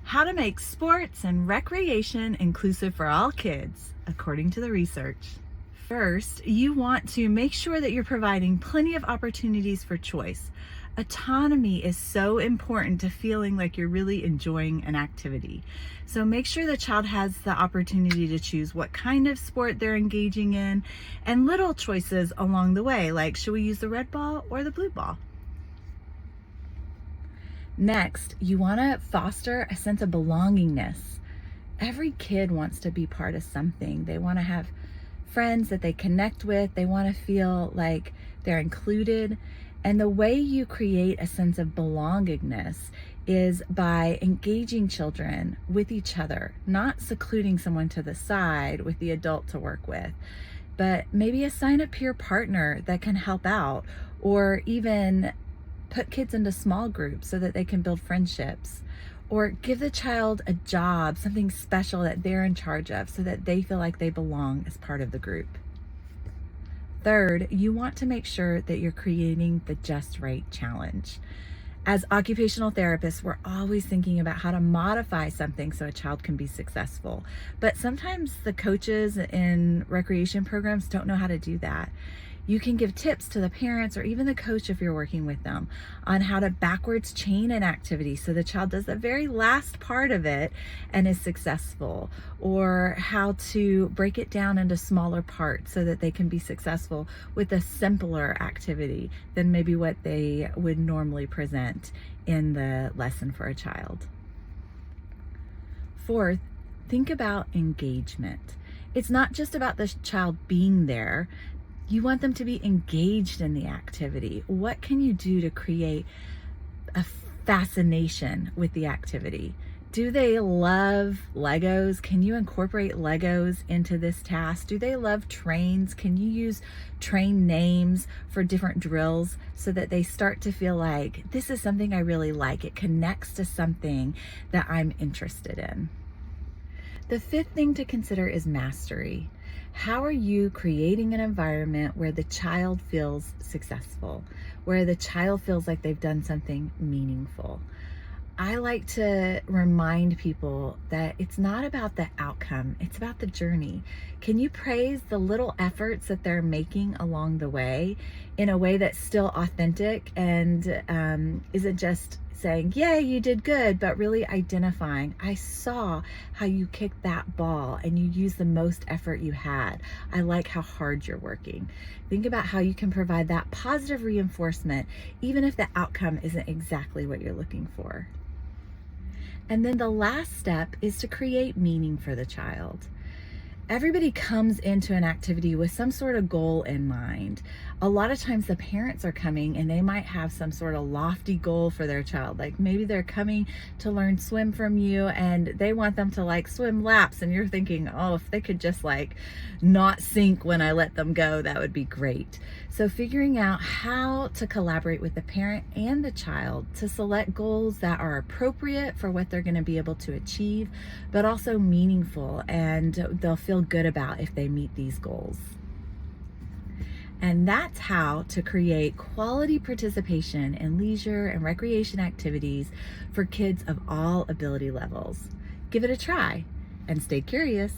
How to make sports and recreation inclusive for all kids, according to the research. First, you want to make sure that you're providing plenty of opportunities for choice. Autonomy is so important to feeling like you're really enjoying an activity. So make sure the child has the opportunity to choose what kind of sport they're engaging in, and little choices along the way, like should we use the red ball or the blue ball? Next, you want to foster a sense of belongingness. Every kid wants to be part of something. They want to have friends that they connect with. They want to feel like they're included. And the way you create a sense of belongingness is by engaging children with each other, not secluding someone to the side with the adult to work with, but maybe assign a peer partner that can help out, or even put kids into small groups so that they can build friendships, or give the child a job, something special that they're in charge of so that they feel like they belong as part of the group. Third, you want to make sure that you're creating the just right challenge. As occupational therapists, we're always thinking about how to modify something so a child can be successful. But sometimes the coaches in recreation programs don't know how to do that. You can give tips to the parents or even the coach if you're working with them on how to backwards chain an activity so the child does the very last part of it and is successful, or how to break it down into smaller parts so that they can be successful with a simpler activity than maybe what they would normally present in the lesson for a child. Fourth, think about engagement. It's not just about the child being there. You want them to be engaged in the activity. What can you do to create a fascination with the activity? Do they love Legos? Can you incorporate Legos into this task? Do they love trains? Can you use train names for different drills so that they start to feel like this is something I really like? It connects to something that I'm interested in. The fifth thing to consider is mastery. How are you creating an environment where the child feels successful, where the child feels like they've done something meaningful? I like to remind people that it's not about the outcome, it's about the journey. Can you praise the little efforts that they're making along the way in a way that's still authentic and isn't just saying, yay, you did good, but really identifying, I saw how you kicked that ball and you used the most effort you had. I like how hard you're working. Think about how you can provide that positive reinforcement, even if the outcome isn't exactly what you're looking for. And then the last step is to create meaning for the child. Everybody comes into an activity with some sort of goal in mind. A lot of times the parents are coming and they might have some sort of lofty goal for their child. Like maybe they're coming to learn swim from you and they want them to like swim laps, and you're thinking, oh, if they could just like not sink when I let them go, that would be great. So figuring out how to collaborate with the parent and the child to select goals that are appropriate for what they're going to be able to achieve, but also meaningful, and they'll feel good about if they meet these goals. And that's how to create quality participation in leisure and recreation activities for kids of all ability levels. Give it a try and stay curious.